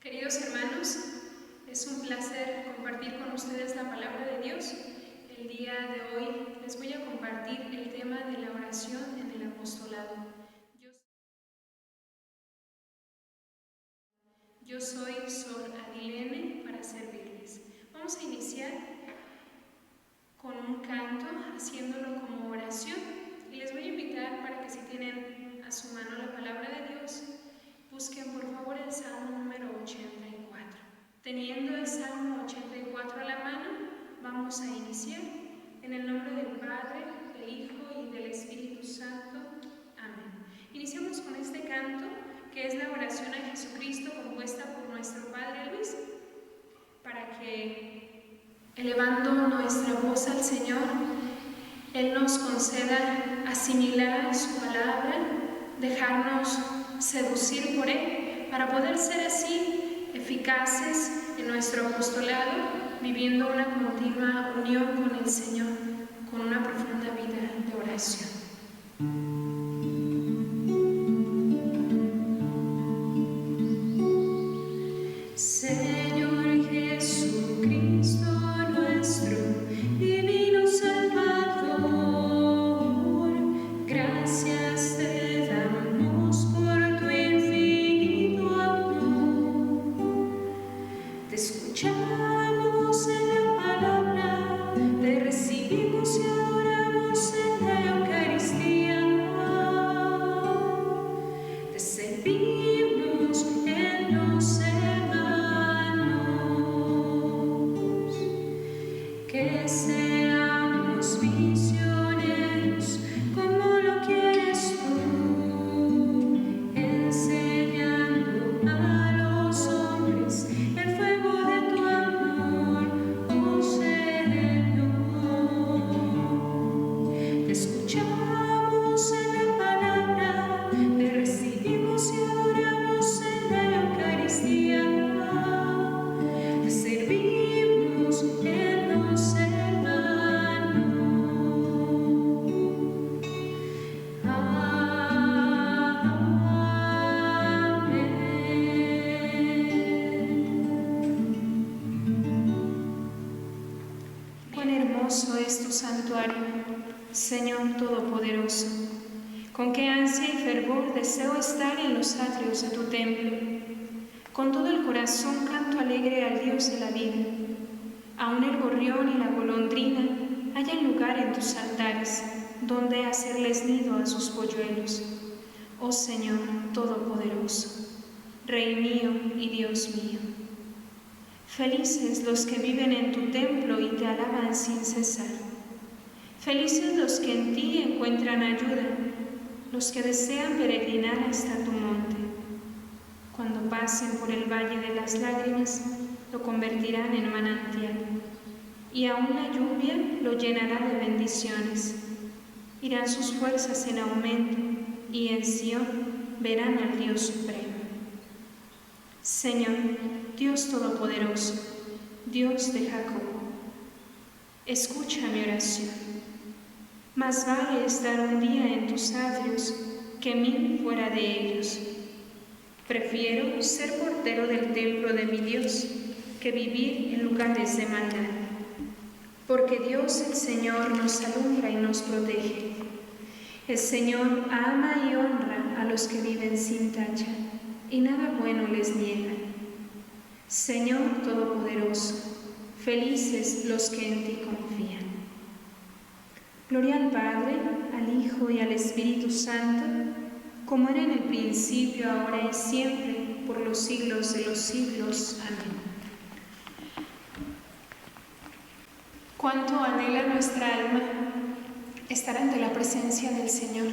Queridos hermanos, es un placer compartir con ustedes la palabra de Dios. El día de hoy les voy a compartir el tema de la oración en el apostolado. Yo soy Sor Adilene para servirles. Vamos a iniciar con un canto, haciéndolo como oración. Y les voy a invitar para que si tienen a su mano la palabra de Dios, busquen por favor el Salmo número 84. Teniendo el Salmo 84 a la mano, vamos a iniciar en el nombre del Padre, del Hijo y del Espíritu Santo. Amén. Iniciamos con este canto, que es la oración a Jesucristo compuesta por nuestro Padre Luis, para que, elevando nuestra voz al Señor, Él nos conceda asimilar su palabra, dejarnos seducir por Él, para poder ser así eficaces en nuestro apostolado, viviendo una continua unión con el Señor, con una profunda vida de oración. Señor Jesucristo nuestro, divino Salvador, gracias te damos por tu infinito amor. Te escuchamos en la palabra, te recibimos y adoramos en la Eucaristía. Te servimos en los hermanos, que seamos misioneros como lo quieres tú, enseñando a los hombres el fuego de tu amor, oh Señor. Te escuchamos en la palabra, te recibimos y adoramos en la Eucaristía. Te servimos en los hermanos. Cuán hermoso es tu santuario, Señor Todopoderoso. Con qué ansia y fervor deseo estar en los atrios de tu templo. Con todo el corazón canto alegre al Dios de la vida. Aún el gorrión y la golondrina hallan lugar en tus altares, donde hacerles nido a sus polluelos. Oh Señor Todopoderoso, Rey mío y Dios mío. Felices los que viven en tu templo y te alaban sin cesar. Felices los que en ti encuentran ayuda, los que desean peregrinar hasta tu monte. Cuando pasen por el valle de las lágrimas, lo convertirán en manantial, y aún la lluvia lo llenará de bendiciones. Irán sus fuerzas en aumento, y en Sión verán al Dios supremo. Señor, Dios Todopoderoso, Dios de Jacob, escucha mi oración. Más vale estar un día en tus atrios que 1000 fuera de ellos. Prefiero ser portero del templo de mi Dios que vivir en lugares de maldad. Porque Dios el Señor nos alumbra y nos protege. El Señor ama y honra a los que viven sin tacha, y nada bueno les niega. Señor Todopoderoso, felices los que en ti confían. Gloria al Padre, al Hijo y al Espíritu Santo, como era en el principio, ahora y siempre, por los siglos de los siglos. Amén. Cuánto anhela nuestra alma estar ante la presencia del Señor.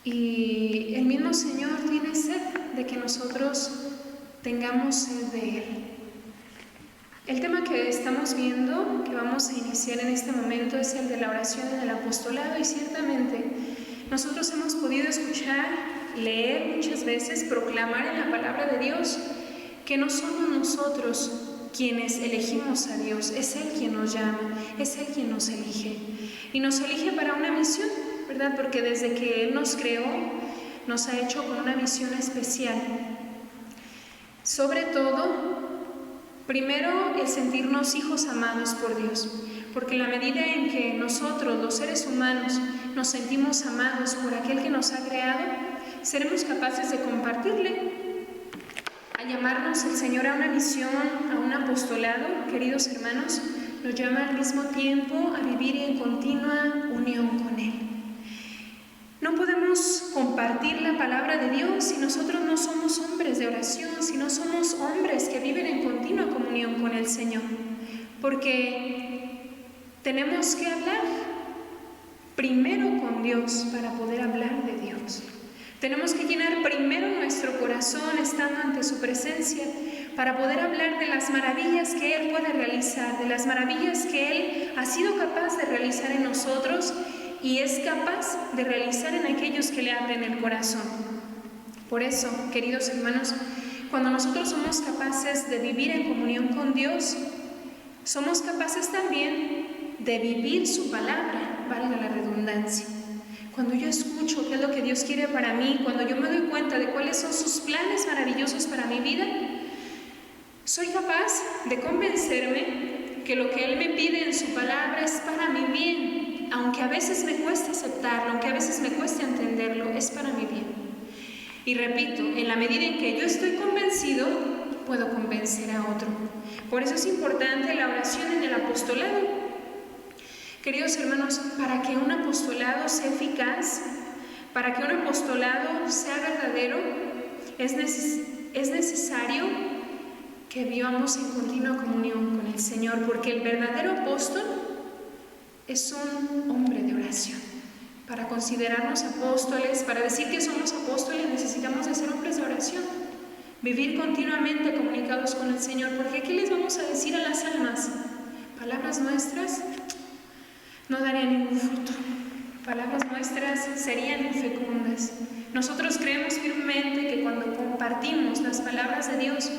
Y el mismo Señor tiene sed de que nosotros tengamos sed de Él. El tema que estamos viendo, que vamos a iniciar en este momento, es el de la oración en el apostolado, y ciertamente nosotros hemos podido escuchar, leer muchas veces, proclamar en la palabra de Dios que no somos nosotros quienes elegimos a Dios, es Él quien nos llama, es Él quien nos elige, y nos elige para una misión, ¿verdad? Porque desde que Él nos creó, nos ha hecho con una misión especial. Sobre todo, primero el sentirnos hijos amados por Dios, porque en la medida en que nosotros, los seres humanos, nos sentimos amados por aquel que nos ha creado, seremos capaces de compartirle. Al llamarnos el Señor a una misión, a un apostolado, queridos hermanos, nos llama al mismo tiempo a vivir en continua unión con Él. No podemos compartir la palabra de Dios si nosotros no somos hombres de oración, si no somos hombres que viven en continua comunión con el Señor, porque tenemos que hablar primero con Dios para poder hablar de Dios. Tenemos que llenar primero nuestro corazón estando ante su presencia para poder hablar de las maravillas que Él puede realizar, de las maravillas que Él ha sido capaz de realizar en nosotros y es capaz de realizar en aquellos que le abren el corazón. Por eso, queridos hermanos, cuando nosotros somos capaces de vivir en comunión con Dios, somos capaces también de vivir su palabra, valga la redundancia. Cuando yo escucho qué es lo que Dios quiere para mí, cuando yo me doy cuenta de cuáles son sus planes maravillosos para mi vida, soy capaz de convencerme que lo que Él me pide en su palabra es para mi bien, aunque a veces me cueste aceptarlo, aunque a veces me cueste entenderlo, es para mi bien. Y repito, en la medida en que yo estoy convencido, puedo convencer a otro. Por eso es importante la oración en el apostolado. Queridos hermanos, para que un apostolado sea eficaz, para que un apostolado sea verdadero, es necesario que vivamos en continua comunión con el Señor, porque el verdadero apóstol es un hombre de oración. Para considerarnos apóstoles, para decir que somos apóstoles, necesitamos de ser hombres de oración, vivir continuamente comunicados con el Señor, porque ¿qué les vamos a decir a las almas? Palabras nuestras no darían ningún fruto. Palabras nuestras serían infecundas. Nosotros creemos firmemente que cuando compartimos las palabras de Dios,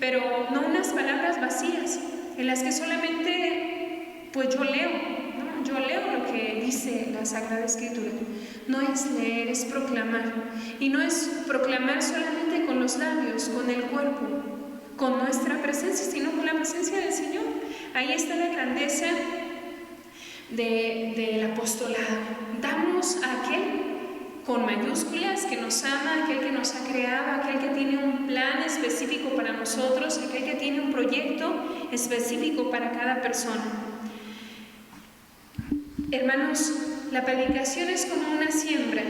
pero no unas palabras vacías, en las que solamente pues yo leo lo que dice la Sagrada Escritura. No es leer, es proclamar. Y no es proclamar solamente con los labios, con el cuerpo, con nuestra presencia, sino con la presencia del Señor. Ahí está la grandeza del apostolado. Damos a aquel con mayúsculas que nos ama, aquel que nos ha creado, aquel que tiene un plan específico para nosotros, aquel que tiene un proyecto específico para cada persona. Hermanos, la predicación es como una siembra.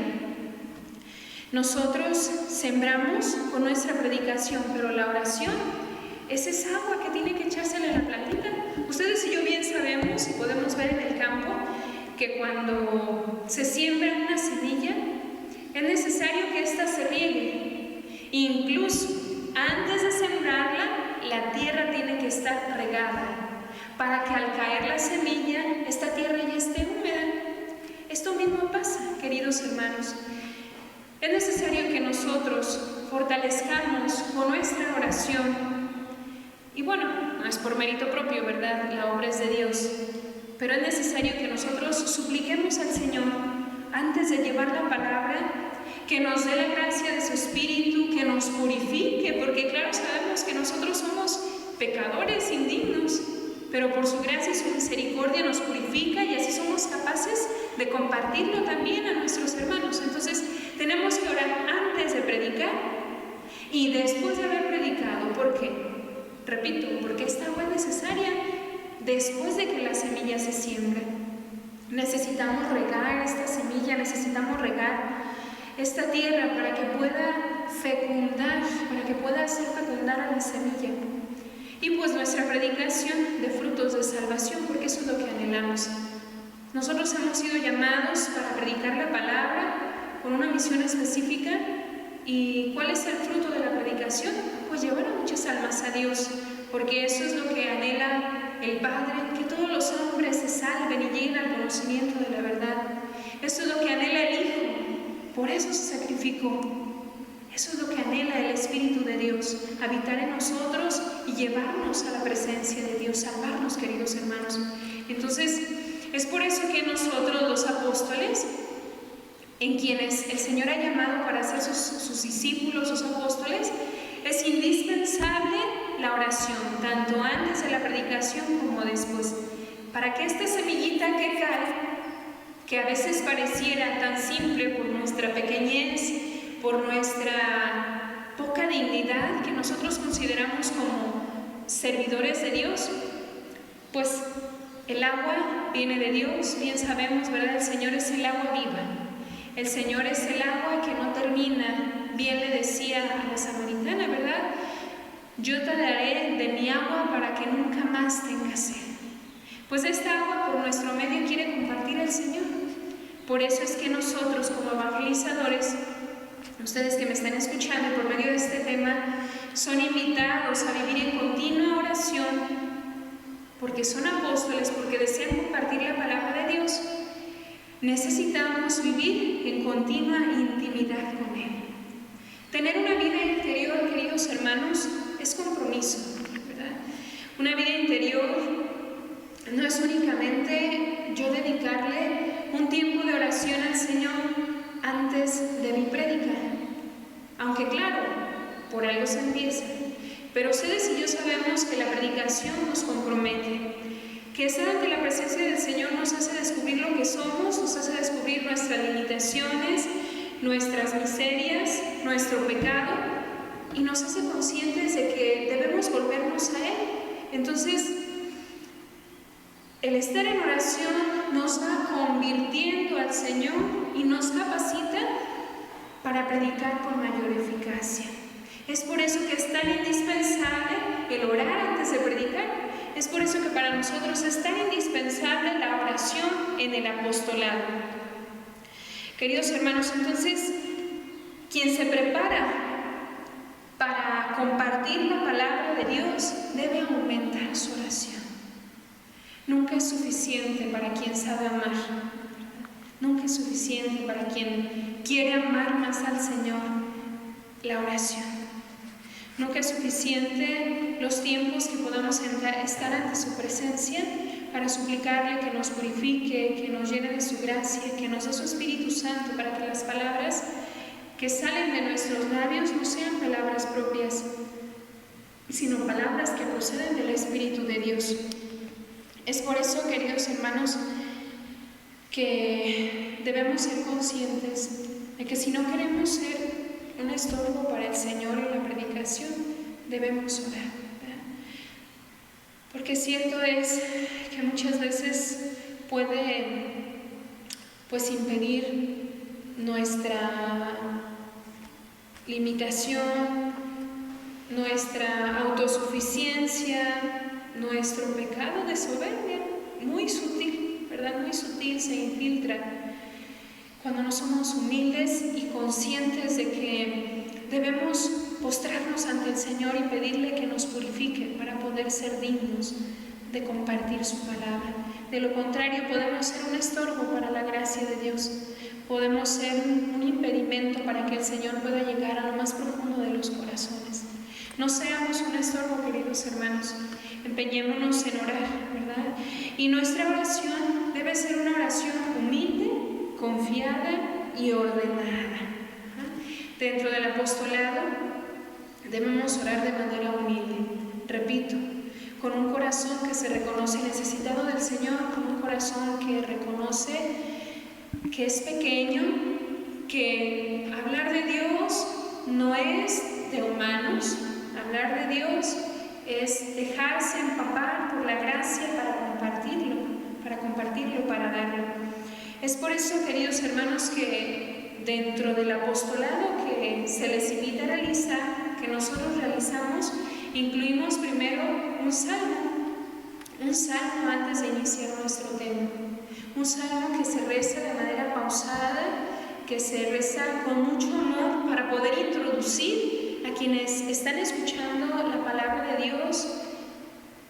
Nosotros sembramos con nuestra predicación, pero la oración es esa agua que tiene que echársele a la plantita. Ustedes y yo bien sabemos y podemos ver en el campo que cuando se siembra una semilla es necesario que ésta se riegue. Incluso antes de sembrarla, la tierra tiene que estar regada para que al caer la semilla, esta tierra ya esté húmeda. Esto mismo pasa, queridos hermanos. Es necesario que nosotros fortalezcamos con nuestra oración. Y bueno, no es por mérito propio, ¿verdad? La obra es de Dios. Pero es necesario que nosotros supliquemos al Señor, antes de llevar la palabra, que nos dé la gracia de su Espíritu, que nos purifique, porque claro, sabemos que nosotros somos pecadores indignos, pero por su gracia y su misericordia nos purifica y así somos capaces de compartirlo también a nuestros hermanos. Entonces, tenemos que orar antes de predicar y después de haber predicado. ¿Por qué? Repito, porque esta agua es necesaria después de que la semilla se siembra. Necesitamos regar esta semilla, necesitamos regar esta tierra para que pueda fecundar, para que pueda hacer fecundar a la semilla. Y pues nuestra predicación de frutos de salvación, porque eso es lo que anhelamos. Nosotros hemos sido llamados para predicar la palabra con una misión específica. ¿Y cuál es el fruto de la predicación? Pues llevar a muchas almas a Dios, porque eso es lo que anhela el Padre, que todos los hombres se salven y lleguen al conocimiento de la verdad. Eso es lo que anhela el Hijo, por eso se sacrificó. Eso es lo que anhela el Espíritu de Dios, habitar en nosotros y llevarnos a la presencia de Dios, salvarnos, queridos hermanos. Entonces, es por eso que nosotros, los apóstoles, en quienes el Señor ha llamado para ser sus discípulos, sus apóstoles, Es indispensable la oración, tanto antes de la predicación como después, para que esta semillita que cae, que a veces pareciera tan simple por nuestra pequeñez, por nuestra poca dignidad que nosotros consideramos como servidores de Dios, pues el agua viene de Dios, bien sabemos, ¿verdad? El Señor es el agua viva. El Señor es el agua que no termina. Bien le decía a la samaritana, ¿verdad? Yo te daré de mi agua para que nunca más tengas sed. Pues esta agua por nuestro medio quiere compartir el Señor. Por eso es que nosotros como evangelizadores, ustedes que me están escuchando por medio de este tema, son invitados a vivir en continua oración, porque son apóstoles, porque desean compartir la palabra de Dios. Necesitamos vivir en continua intimidad con Él. Tener una vida interior, queridos hermanos, es compromiso, ¿verdad? Una vida interior no es únicamente yo dedicarle un tiempo de oración al Señor antes de mi prédica, aunque claro, por algo se empieza. Pero ustedes y yo sabemos que la predicación nos compromete, que estar ante la presencia del Señor nos hace descubrir lo que somos, nos hace descubrir nuestras limitaciones, nuestras miserias, nuestro pecado, y nos hace conscientes de que debemos volvernos a Él. Entonces, el estar en oración nos va convirtiendo al Señor y nos capacita para predicar con mayor eficacia. Es por eso que es tan indispensable el orar antes de predicar. Es por eso que para nosotros es tan indispensable la oración en el apostolado. Queridos hermanos, entonces, quien se prepara para compartir la palabra de Dios debe aumentar su oración. Nunca es suficiente para quien sabe amar. Nunca es suficiente para quien quiere amar más al Señor la oración. Nunca es suficiente los tiempos que podamos estar ante su presencia para suplicarle que nos purifique, que nos llene de su gracia, que nos dé su Espíritu Santo para que las palabras que salen de nuestros labios no sean palabras propias, sino palabras que proceden del Espíritu de Dios. Es por eso, queridos hermanos, que debemos ser conscientes de que si no queremos ser un estorbo para el Señor en la predicación, debemos orar, ¿verdad? Porque cierto es que muchas veces puede impedir nuestra limitación, nuestra autosuficiencia, nuestro pecado de soberbia, muy sutil, ¿verdad? Muy sutil, se infiltra cuando no somos humildes y conscientes de que debemos postrarnos ante el Señor y pedirle que nos purifique para poder ser dignos de compartir su palabra. De lo contrario, podemos ser un estorbo para la gracia de Dios. Podemos ser un impedimento para que el Señor pueda llegar a lo más profundo de los corazones. No seamos un estorbo, queridos hermanos. Empeñémonos en orar, ¿verdad? Y nuestra oración debe ser una oración humilde, confiada y ordenada. Dentro del apostolado debemos orar de manera humilde, repito, con un corazón que se reconoce necesitado del Señor, con un corazón que reconoce que es pequeño, que hablar de Dios no es de humanos, hablar de Dios es dejarse empapar por la gracia para compartirlo, para darlo. Es por eso, queridos hermanos, que dentro del apostolado que se les invita a realizar, que nosotros realizamos, incluimos primero un salmo antes de iniciar nuestro tema. Un salmo que se reza de manera pausada, que se reza con mucho amor para poder introducir a quienes están escuchando la palabra de Dios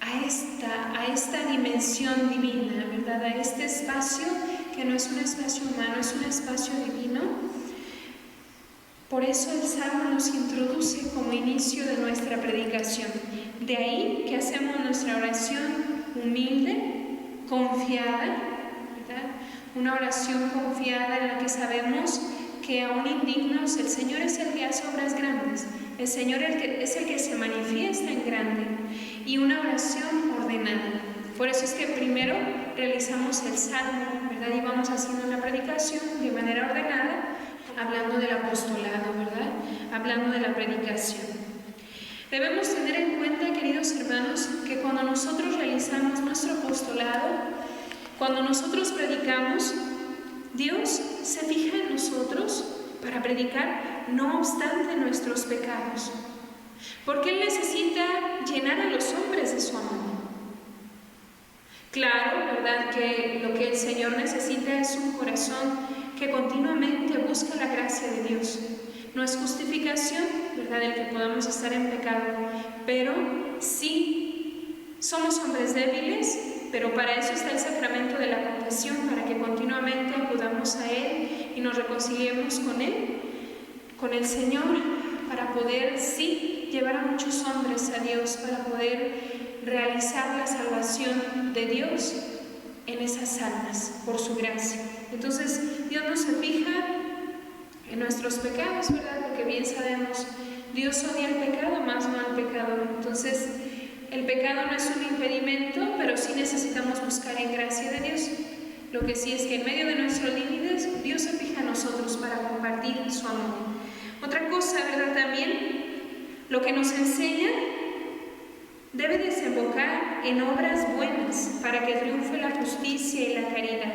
a esta dimensión divina, ¿verdad? A este espacio que no es un espacio humano, es un espacio divino. Por eso el Salmo nos introduce como inicio de nuestra predicación. De ahí que hacemos nuestra oración humilde, confiada, ¿verdad? Una oración confiada en la que sabemos que aún indignos, el Señor es el que hace obras grandes, el Señor es el que se manifiesta en grande, y una oración ordenada. Por eso es que primero realizamos el salmo, ¿verdad? Y vamos haciendo una predicación de manera ordenada, hablando del apostolado, ¿verdad? Hablando de la predicación. Debemos tener en cuenta, queridos hermanos, que cuando nosotros realizamos nuestro apostolado, cuando nosotros predicamos, Dios se fija en nosotros para predicar, no obstante nuestros pecados, porque Él necesita llenar a los hombres de su amor. Claro, ¿verdad?, que lo que el Señor necesita es un corazón que continuamente busca la gracia de Dios. No es justificación, ¿verdad?, el que podamos estar en pecado, pero sí somos hombres débiles, pero para eso está el sacramento de la confesión, para que continuamente acudamos a Él y nos reconciliemos con Él, con el Señor, para poder, sí, llevar a muchos hombres a Dios, para poder realizar la salvación de Dios en esas almas, por su gracia. Entonces, Dios no se fija en nuestros pecados, ¿verdad? Porque bien sabemos, Dios odia el pecado, más no al pecador. Entonces, el pecado no es un impedimento, pero sí necesitamos buscar en gracia de Dios. Lo que sí es que en medio de nuestros límites, Dios se fija en nosotros para compartir su amor. Otra cosa, ¿verdad? También, lo que nos enseña debe desembocar en obras buenas para que triunfe la justicia y la caridad.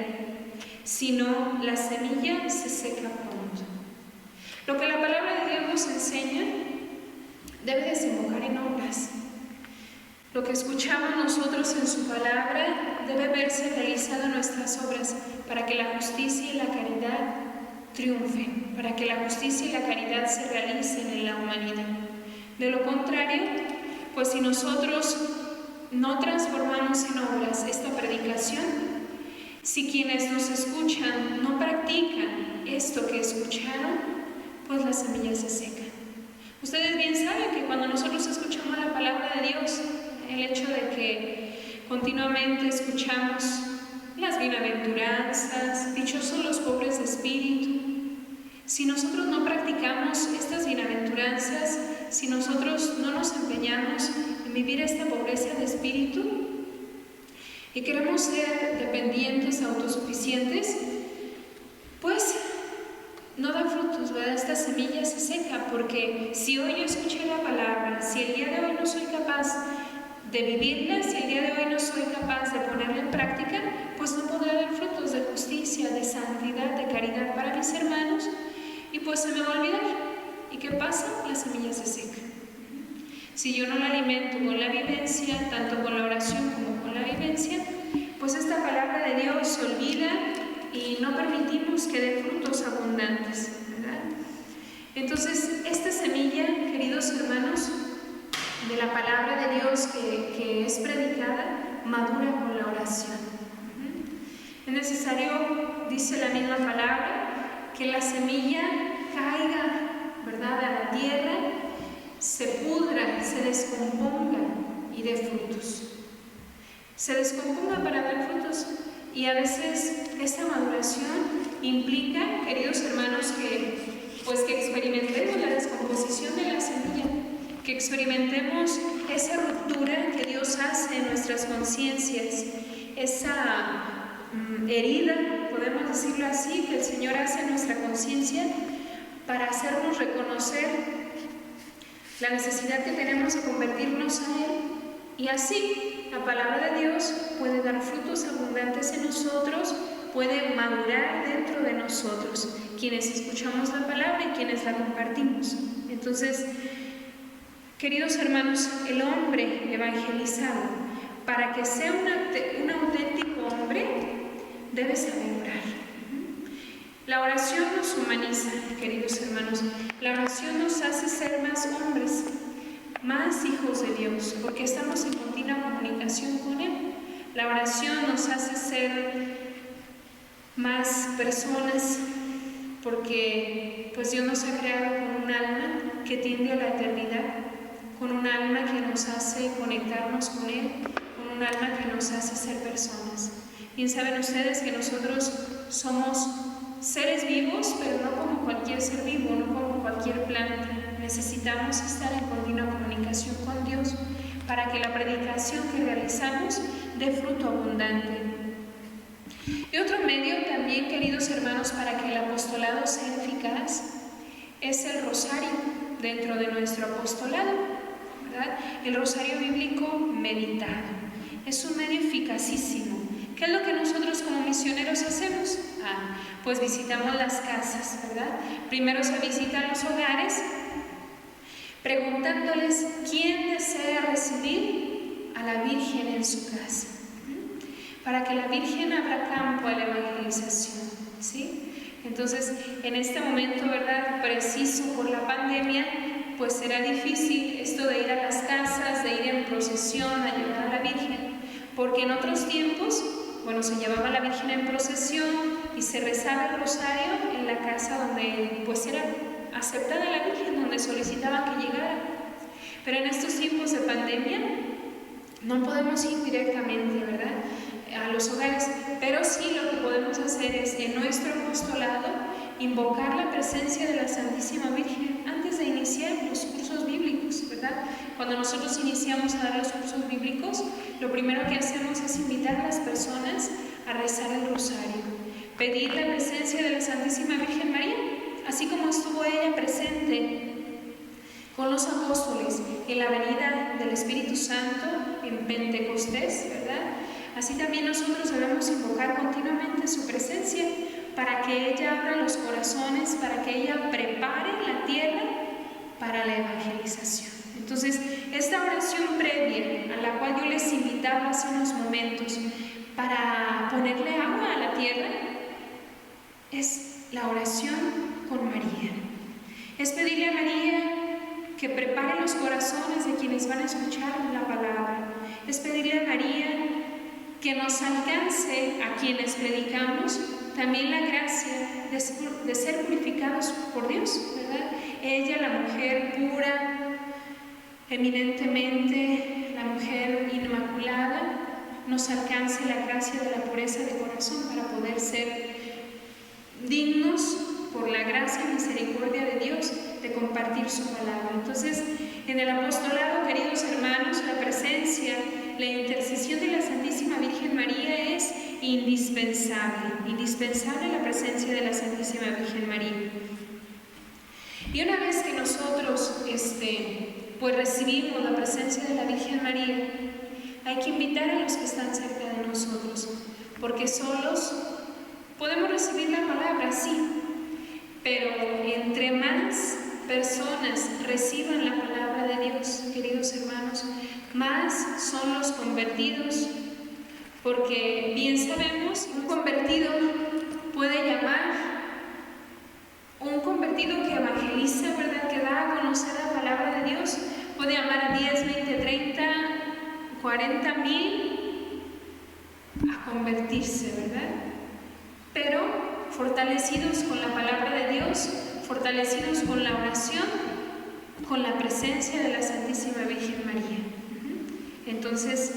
Si no, la semilla se seca pronto. Lo que la palabra de Dios nos enseña debe desembocar en obras. Lo que escuchamos nosotros en su palabra debe verse realizado en nuestras obras para que la justicia y la caridad triunfen, para que la justicia y la caridad se realicen en la humanidad. De lo contrario, pues si nosotros no transformamos en obras esta predicación, si quienes nos escuchan no practican esto que escucharon, pues la semilla se seca. Ustedes bien saben que cuando nosotros escuchamos la palabra de Dios, el hecho de que continuamente escuchamos las bienaventuranzas, dichosos los pobres de espíritu, si nosotros no practicamos estas bienaventuranzas, si nosotros no nos empeñamos en vivir esta pobreza de espíritu y queremos ser dependientes, autosuficientes, pues no da frutos, ¿verdad? Esta semilla se seca, porque si hoy yo escuché la palabra, si el día de hoy no soy capaz de vivirla, si el día de hoy no soy capaz de ponerla en práctica, pues no podré dar frutos de justicia, de santidad, de caridad para mis hermanos, y pues se me va a olvidar. ¿Y qué pasa? La semilla se seca. Si yo no la alimento con la vivencia, tanto con la oración como con la vivencia, pues esta palabra de Dios se olvida y no permitimos que dé frutos abundantes, ¿verdad? Entonces, esta semilla, queridos hermanos, de la palabra de Dios que es predicada, madura con la oración. Es necesario, dice la misma palabra, que la semilla caiga, ¿verdad?, a la tierra, se pudra, se descomponga y dé frutos. Se descomponga para dar frutos. Y a veces esta maduración implica, queridos hermanos, que experimentemos la descomposición de la semilla, que experimentemos esa ruptura que Dios hace en nuestras conciencias, esa herida, podemos decirlo así, que el Señor hace en nuestra conciencia para hacernos reconocer la necesidad que tenemos de convertirnos a Él, y así la palabra de Dios puede dar frutos abundantes en nosotros, puede madurar dentro de nosotros, quienes escuchamos la palabra y quienes la compartimos. Entonces, queridos hermanos, el hombre evangelizado, para que sea un auténtico hombre, debe saber orar. La oración nos humaniza, queridos hermanos. La oración nos hace ser más hombres, más hijos de Dios, porque estamos en continua comunicación con Él. La oración nos hace ser más personas, porque pues Dios nos ha creado con un alma que tiende a la eternidad, con un alma que nos hace conectarnos con Él, con un alma que nos hace ser personas. Bien saben ustedes que nosotros somos seres vivos, pero no como cualquier precisamos de fruto abundante. Y otro medio también, queridos hermanos, para que el apostolado sea eficaz es el rosario dentro de nuestro apostolado, ¿verdad? El rosario bíblico meditado es un medio eficacísimo. ¿Qué es lo que nosotros como misioneros hacemos? Pues visitamos las casas, ¿verdad? Primero se visitan los hogares, preguntándoles quién desea recibir a la Virgen en su casa, para que la Virgen abra campo a la evangelización, ¿sí? Entonces, en este momento, ¿verdad?, preciso por la pandemia, pues será difícil esto de ir a las casas, de ir en procesión a llevar a la Virgen, porque en otros tiempos, bueno, se llevaba a la Virgen en procesión y se rezaba el rosario en la casa donde pues era aceptada la Virgen, donde solicitaban que llegara. Pero en estos tiempos de pandemia no podemos ir directamente, ¿verdad?, a los hogares, pero sí lo que podemos hacer es en nuestro apostolado invocar la presencia de la Santísima Virgen antes de iniciar los cursos bíblicos, ¿verdad? Cuando nosotros iniciamos a dar los cursos bíblicos, lo primero que hacemos es invitar a las personas a rezar el rosario, pedir la presencia de la Santísima Virgen María, así como estuvo ella presente con los apóstoles en la venida del Espíritu Santo en Pentecostés, ¿verdad? Así también nosotros debemos invocar continuamente su presencia para que ella abra los corazones, para que ella prepare la tierra para la evangelización. Entonces, esta oración previa, a la cual yo les invitaba hace unos momentos, para ponerle agua a la tierra, es la oración con María. Es pedirle a María que prepare los corazones de quienes van a escuchar la palabra. Es pedirle a María que nos alcance a quienes predicamos también la gracia de ser purificados por Dios, ¿verdad? Ella, la mujer pura, eminentemente la mujer inmaculada, nos alcance la gracia de la pureza de corazón para poder ser dignos por la gracia y misericordia de Dios de compartir su palabra. Entonces, en el apostolado, queridos hermanos, la presencia, la intercesión de la Santísima Virgen María es indispensable, indispensable la presencia de la Santísima Virgen María. Y una vez que nosotros pues recibimos la presencia de la Virgen María, hay que invitar a los que están cerca de nosotros, porque solos podemos recibir la palabra, sí, pero entre más personas reciban la palabra de Dios, queridos hermanos, más son los convertidos, porque bien sabemos, un convertido puede llamar, un convertido que evangeliza, ¿verdad?, que da a conocer la palabra de Dios, puede llamar a 10, 20, 30, 40 mil a convertirse, ¿verdad? Pero fortalecidos con la palabra de Dios, fortalecidos con la oración, con la presencia de la Santísima Virgen María. Entonces,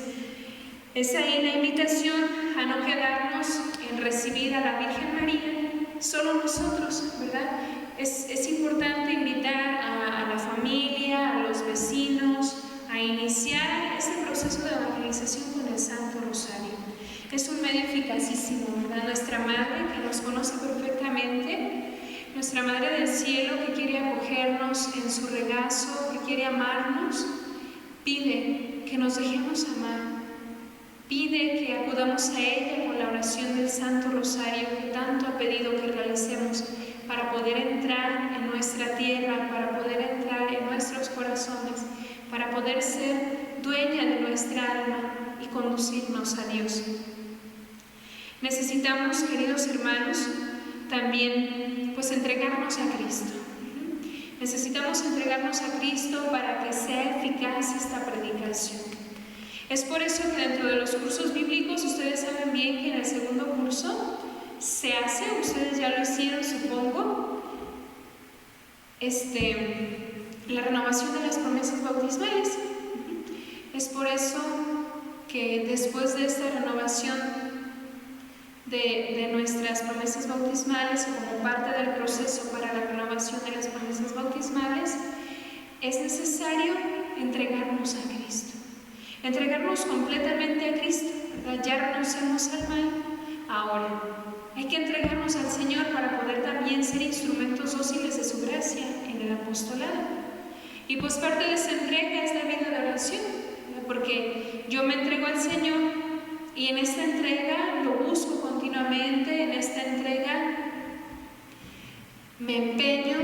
es ahí la invitación a no quedarnos en recibir a la Virgen María solo nosotros, ¿verdad? Es importante invitar a la familia, a los vecinos, a iniciar ese proceso de evangelización con el Santo Rosario. Es un medio eficacísimo, ¿verdad? Nuestra Madre, que nos conoce perfectamente, nuestra Madre del Cielo, que quiere acogernos en su regazo, que quiere amarnos, pide que nos dejemos amar, pide que acudamos a ella con la oración del Santo Rosario que tanto ha pedido que realicemos para poder entrar en nuestra tierra, para poder entrar en nuestros corazones, para poder ser dueña de nuestra alma y conducirnos a Dios. Necesitamos, queridos hermanos, también pues entregarnos a Cristo. Necesitamos entregarnos a Cristo para que sea eficaz esta predicación. Es por eso que dentro de los cursos bíblicos, ustedes saben bien que en el segundo curso se hace, ustedes ya lo hicieron, supongo, la renovación de las promesas bautismales. Es por eso que después de esta renovación de nuestras promesas bautismales, como parte del proceso para la renovación de las promesas bautismales, es necesario entregarnos a Cristo. entregarnos completamente a Cristo, ¿verdad? Ya renunciamos al mal, ahora hay que entregarnos al Señor para poder también ser instrumentos dóciles de su gracia en el apostolado. Y pues parte de esa entrega es la vida de oración, ¿verdad? Porque yo me entrego al Señor y en esta entrega lo busco continuamente, en esta entrega me empeño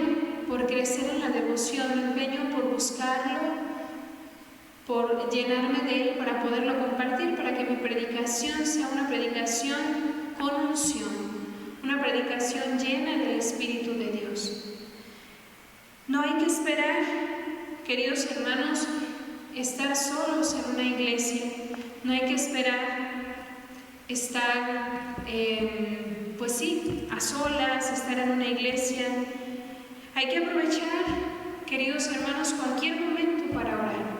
por crecer en la devoción, me empeño por buscarlo, por llenarme de Él para poderlo compartir, para que mi predicación sea una predicación con unción, una predicación llena del Espíritu de Dios. No hay que esperar, queridos hermanos, estar solos en una iglesia, no hay que esperar estar, pues sí, a solas, estar en una iglesia. Hay que aprovechar, queridos hermanos, cualquier momento para orar,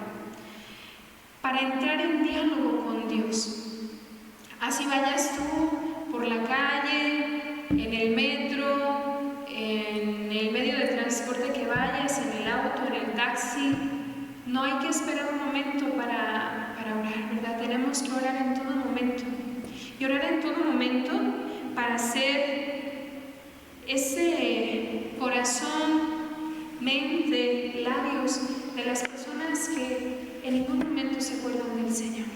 para entrar en diálogo con Dios. Así vayas tú por la calle, en el metro, en el medio de transporte que vayas, en el auto, en el taxi, no hay que esperar un momento para orar, ¿verdad? Tenemos que orar en todo momento. Y orar en todo momento para ser ese corazón, mente, labios de las personas que en ningún momento se acuerdan del Señor.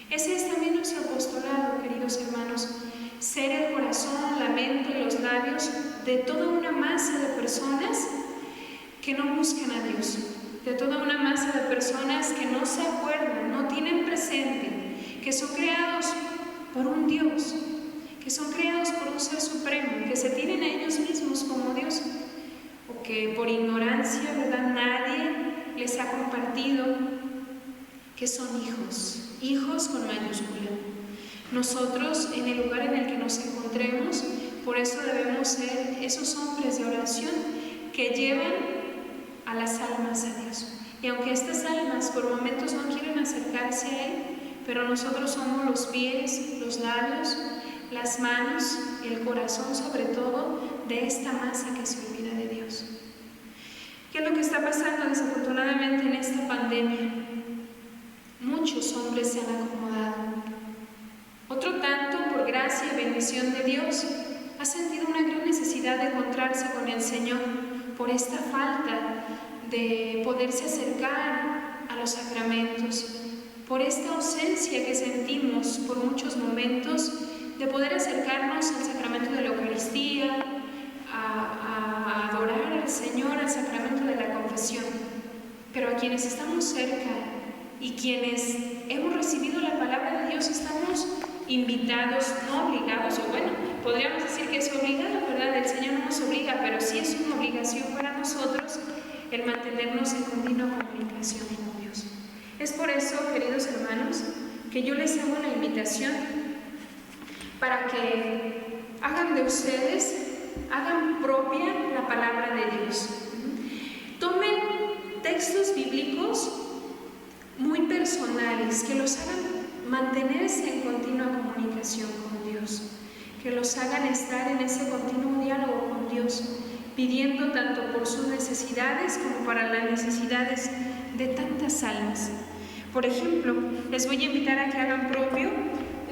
Ese es también nuestro apostolado, queridos hermanos, ser el corazón, la mente, los labios de toda una masa de personas que no buscan a Dios, de toda una masa de personas que no se acuerdan, no tienen presente, que son creados por un Dios, que son creados por un Ser Supremo, que se tienen a ellos mismos como Dios, o que por ignorancia, ¿verdad?, nadie les ha compartido que son hijos, hijos con mayúscula. Nosotros, en el lugar en el que nos encontremos, por eso debemos ser esos hombres de oración que llevan a las almas a Dios. Y aunque estas almas por momentos no quieren acercarse a Él, pero nosotros somos los pies, los labios, las manos, el corazón sobre todo de esta masa que se olvida de Dios. ¿Qué es lo que está pasando desafortunadamente en esta pandemia? Muchos hombres se han acomodado. Otro tanto, por gracia y bendición de Dios, ha sentido una gran necesidad de encontrarse con el Señor por esta falta de poderse acercar a los sacramentos, por esta ausencia que sentimos por muchos momentos de poder acercarnos al sacramento de la Eucaristía, a adorar al Señor, al sacramento de la confesión. Pero a quienes estamos cerca y quienes hemos recibido la palabra de Dios estamos invitados, no obligados, o bueno, podríamos decir que es obligado, ¿verdad? El Señor no nos obliga, pero sí es una obligación para nosotros el mantenernos en continua comunicación con Dios. Es por eso, queridos hermanos, que yo les hago la invitación para que hagan de ustedes, hagan propia la palabra de Dios. Tomen textos bíblicos muy personales, que los hagan mantenerse en continua comunicación con Dios, que los hagan estar en ese continuo diálogo con Dios, pidiendo tanto por sus necesidades como para las necesidades de tantas almas. Por ejemplo, les voy a invitar a que hagan propio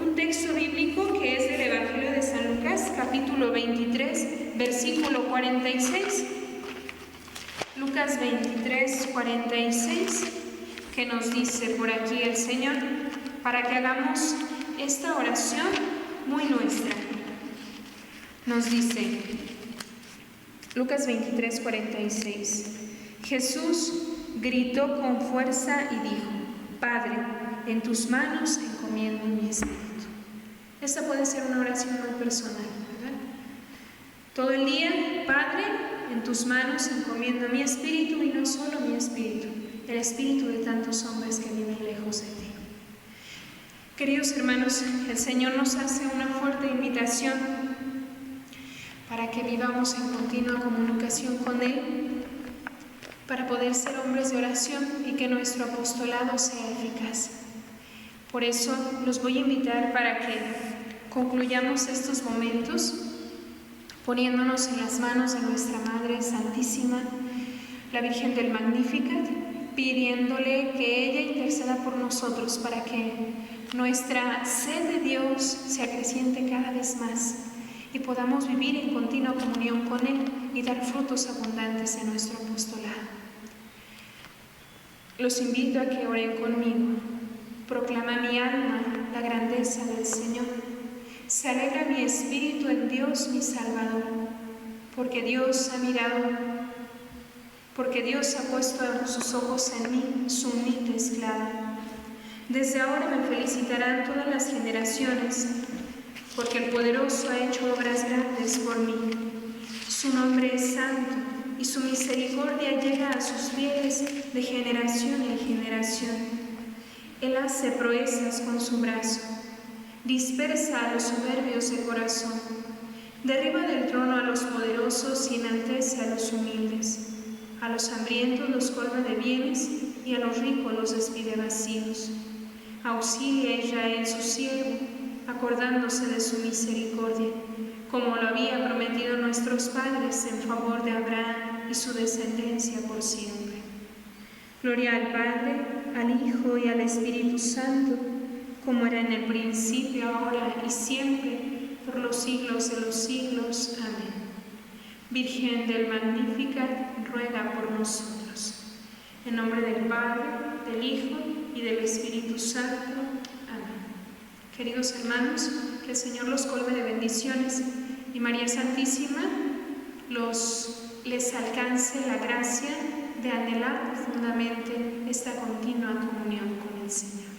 un texto bíblico que es del Evangelio de San Lucas, capítulo 23, versículo 46. Lucas 23, 46, que nos dice por aquí el Señor, para que hagamos esta oración muy nuestra. Nos dice, Lucas 23, 46, Jesús gritó con fuerza y dijo, Padre, en tus manos encomiendo mi espíritu. Esta puede ser una oración muy personal, ¿verdad? Todo el día, Padre, en tus manos encomiendo mi espíritu, y no solo mi espíritu, el espíritu de tantos hombres que viven lejos de ti. Queridos hermanos, el Señor nos hace una fuerte invitación para que vivamos en continua comunicación con Él, para poder ser hombres de oración y que nuestro apostolado sea eficaz. Por eso los voy a invitar para que concluyamos estos momentos poniéndonos en las manos de nuestra Madre Santísima, la Virgen del Magnificat, pidiéndole que ella interceda por nosotros para que nuestra sed de Dios se acreciente cada vez más y podamos vivir en continua comunión con Él y dar frutos abundantes en nuestro apostolado. Los invito a que oren conmigo. Proclama mi alma la grandeza del Señor. Se alegra mi espíritu en Dios mi Salvador, porque Dios ha puesto sus ojos en mí, su humilde esclava. Desde ahora me felicitarán todas las generaciones, porque el Poderoso ha hecho obras grandes por mí. Su nombre es santo, y su misericordia llega a sus fieles de generación en generación. Él hace proezas con su brazo, dispersa a los soberbios de corazón, derriba del trono a los poderosos y enaltece a los humildes. A los hambrientos los colma de bienes y a los ricos los despide vacíos. Auxilia a Israel su siervo, acordándose de su misericordia, como lo había prometido nuestros padres en favor de Abraham y su descendencia por siempre. Gloria al Padre, al Hijo y al Espíritu Santo, como era en el principio, ahora y siempre, por los siglos de los siglos. Amén. Virgen del Magnificat, ruega por nosotros. En nombre del Padre, del Hijo y del Espíritu Santo. Amén. Queridos hermanos, que el Señor los colme de bendiciones y María Santísima les alcance la gracia de anhelar profundamente esta continua comunión con el Señor.